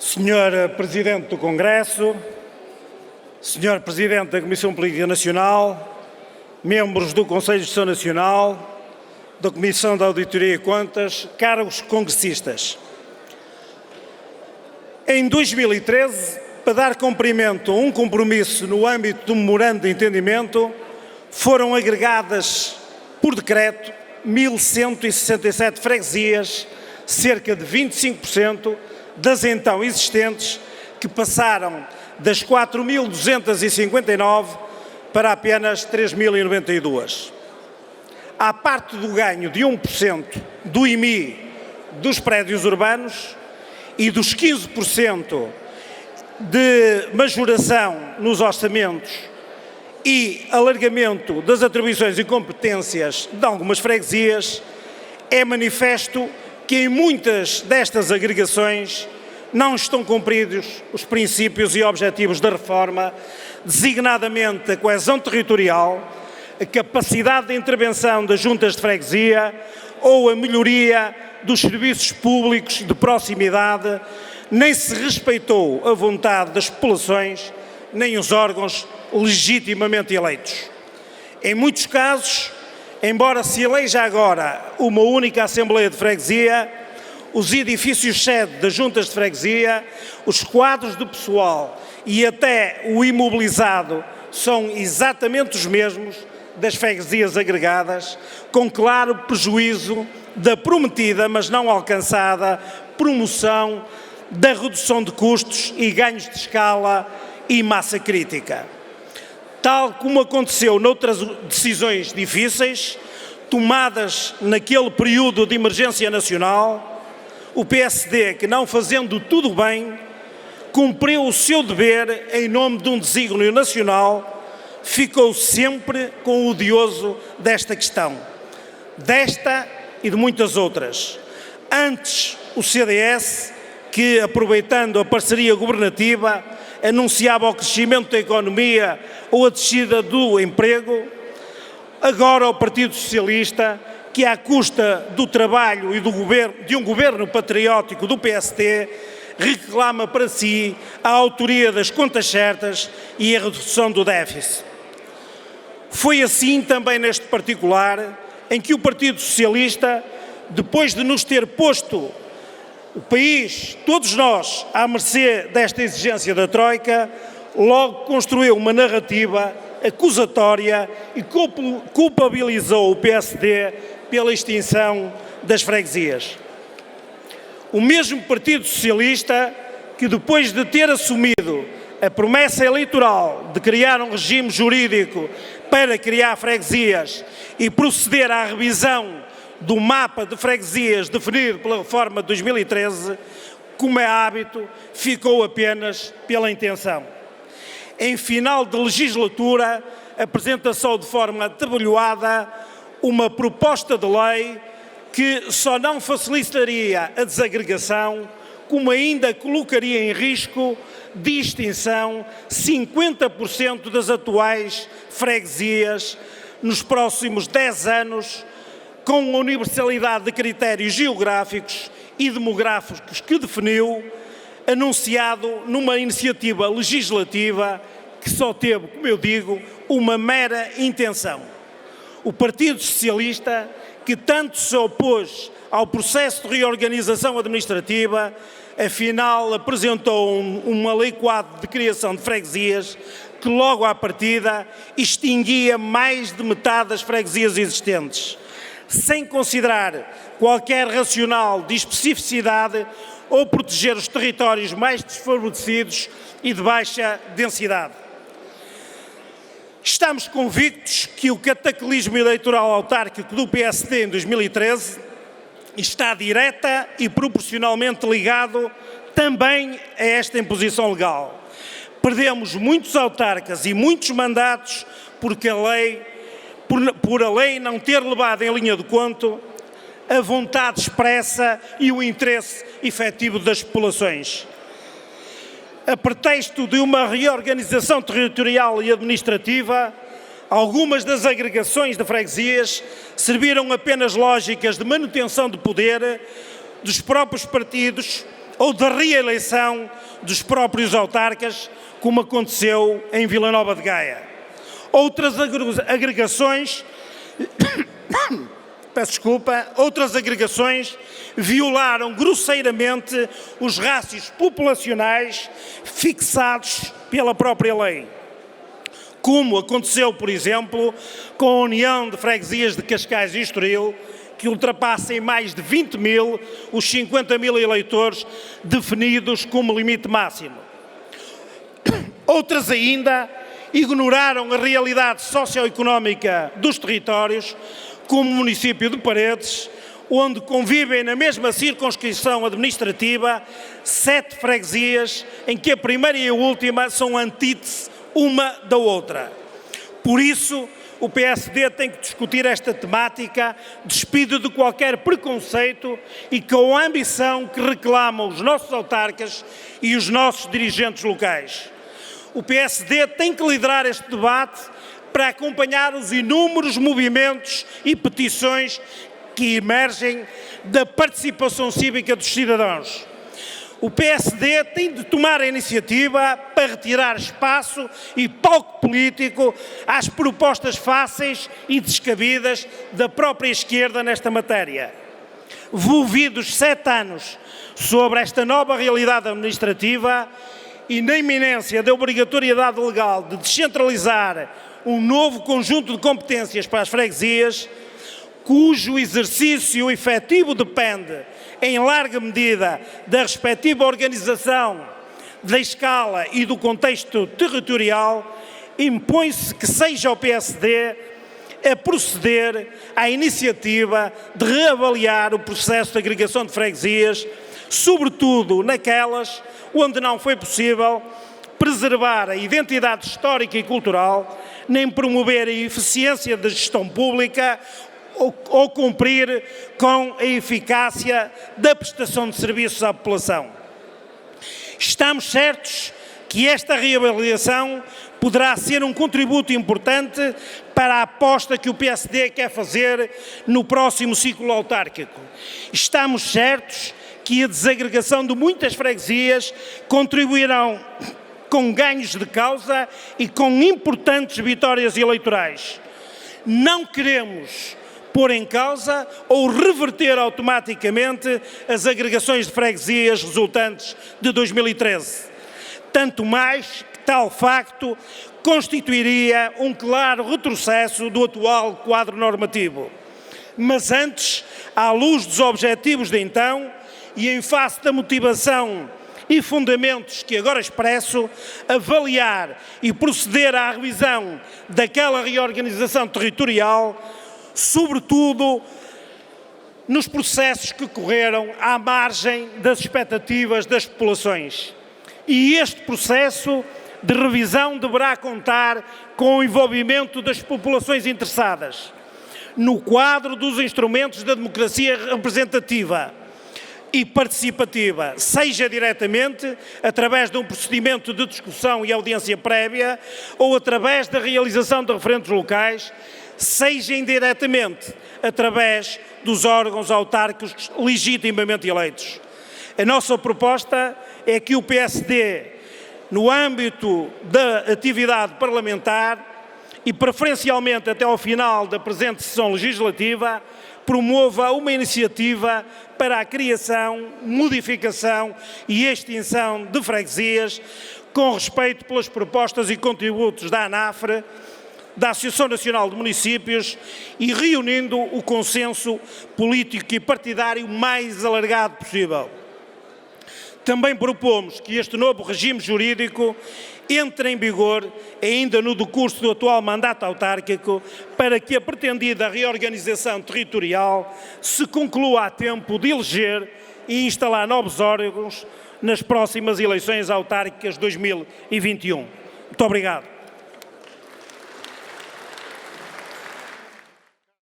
Senhor Presidente do Congresso, Senhor Presidente da Comissão Política Nacional, membros do Conselho de Gestão Nacional, da Comissão de Auditoria e Contas, caros congressistas. Em 2013, para dar cumprimento a um compromisso no âmbito do Memorando de Entendimento, foram agregadas por decreto 1.167 freguesias, cerca de 25% das então existentes, que passaram das 4.259 para apenas 3.092. À parte do ganho de 1% do IMI dos prédios urbanos e dos 15% de majoração nos orçamentos e alargamento das atribuições e competências de algumas freguesias, é manifesto que em muitas destas agregações não estão cumpridos os princípios e objetivos da reforma, designadamente a coesão territorial, a capacidade de intervenção das juntas de freguesia ou a melhoria dos serviços públicos de proximidade, nem se respeitou a vontade das populações, nem os órgãos legitimamente eleitos. Em muitos casos, embora se eleja agora uma única Assembleia de Freguesia, os edifícios sede das juntas de freguesia, os quadros de pessoal e até o imobilizado são exatamente os mesmos das freguesias agregadas, com claro prejuízo da prometida, mas não alcançada, promoção da redução de custos e ganhos de escala e massa crítica. Tal como aconteceu noutras decisões difíceis, tomadas naquele período de emergência nacional, o PSD, que não fazendo tudo bem, cumpriu o seu dever em nome de um desígnio nacional, ficou sempre com o odioso desta questão, desta e de muitas outras. Antes, o CDS, que aproveitando a parceria governativa, anunciava o crescimento da economia ou a descida do emprego, agora o Partido Socialista, que à custa do trabalho e de um governo patriótico do PSD, reclama para si a autoria das contas certas e a redução do déficit. Foi assim também neste particular, em que o Partido Socialista, depois de nos ter posto o país, todos nós, à mercê desta exigência da Troika, logo construiu uma narrativa acusatória e culpabilizou o PSD pela extinção das freguesias. O mesmo Partido Socialista que, depois de ter assumido a promessa eleitoral de criar um regime jurídico para criar freguesias e proceder à revisão do mapa de freguesias definido pela reforma de 2013, como é hábito, ficou apenas pela intenção. Em final de legislatura, apresentou de forma atabalhoada uma proposta de lei que só não facilitaria a desagregação, como ainda colocaria em risco de extinção 50% das atuais freguesias nos próximos 10 anos, com a universalidade de critérios geográficos e demográficos que definiu, anunciado numa iniciativa legislativa que só teve, como eu digo, uma mera intenção. O Partido Socialista, que tanto se opôs ao processo de reorganização administrativa, afinal apresentou uma lei quadro de criação de freguesias que logo à partida extinguia mais de metade das freguesias existentes, sem considerar qualquer racional de especificidade ou proteger os territórios mais desfavorecidos e de baixa densidade. Estamos convictos que o cataclismo eleitoral autárquico do PSD em 2013 está direta e proporcionalmente ligado também a esta imposição legal. Perdemos muitos autarcas e muitos mandatos porque por a lei não ter levado em linha de conta a vontade expressa e o interesse efetivo das populações. A pretexto de uma reorganização territorial e administrativa, algumas das agregações de freguesias serviram apenas lógicas de manutenção de poder dos próprios partidos ou da reeleição dos próprios autarcas, como aconteceu em Vila Nova de Gaia. Outras agregações violaram grosseiramente os rácios populacionais fixados pela própria lei, como aconteceu, por exemplo, com a União de Freguesias de Cascais e Estoril, que ultrapassa em mais de 20 mil os 50 mil eleitores definidos como limite máximo. Outras ainda ignoraram a realidade socioeconómica dos territórios, como o município de Paredes, onde convivem na mesma circunscrição administrativa 7 freguesias, em que a primeira e a última são antítese uma da outra. Por isso, o PSD tem que discutir esta temática despido de qualquer preconceito e com a ambição que reclamam os nossos autarcas e os nossos dirigentes locais. O PSD tem que liderar este debate para acompanhar os inúmeros movimentos e petições que emergem da participação cívica dos cidadãos. O PSD tem de tomar a iniciativa para retirar espaço e palco político às propostas fáceis e descabidas da própria esquerda nesta matéria. Volvidos 7 anos sobre esta nova realidade administrativa e na iminência da obrigatoriedade legal de descentralizar um novo conjunto de competências para as freguesias, cujo exercício efetivo depende, em larga medida, da respectiva organização, da escala e do contexto territorial, impõe-se que seja o PSD a proceder à iniciativa de reavaliar o processo de agregação de freguesias, sobretudo naquelas onde não foi possível preservar a identidade histórica e cultural, nem promover a eficiência da gestão pública ou cumprir com a eficácia da prestação de serviços à população. Estamos certos que esta reavaliação poderá ser um contributo importante para a aposta que o PSD quer fazer no próximo ciclo autárquico. Estamos certos que a desagregação de muitas freguesias contribuirão com ganhos de causa e com importantes vitórias eleitorais. Não queremos pôr em causa ou reverter automaticamente as agregações de freguesias resultantes de 2013. Tanto mais que tal facto constituiria um claro retrocesso do atual quadro normativo. Mas antes, à luz dos objetivos de então e em face da motivação e fundamentos que agora expresso, avaliar e proceder à revisão daquela reorganização territorial, sobretudo nos processos que correram à margem das expectativas das populações. E este processo de revisão deverá contar com o envolvimento das populações interessadas, no quadro dos instrumentos da democracia representativa e participativa, seja diretamente, através de um procedimento de discussão e audiência prévia, ou através da realização de referendos locais, seja indiretamente, através dos órgãos autárquicos legitimamente eleitos. A nossa proposta é que o PSD, no âmbito da atividade parlamentar e preferencialmente até ao final da presente sessão legislativa, promova uma iniciativa para a criação, modificação e extinção de freguesias, com respeito pelas propostas e contributos da ANAFRE, da Associação Nacional de Municípios e reunindo o consenso político e partidário mais alargado possível. Também propomos que este novo regime jurídico entre em vigor ainda no decurso do atual mandato autárquico, para que a pretendida reorganização territorial se conclua a tempo de eleger e instalar novos órgãos nas próximas eleições autárquicas de 2021. Muito obrigado.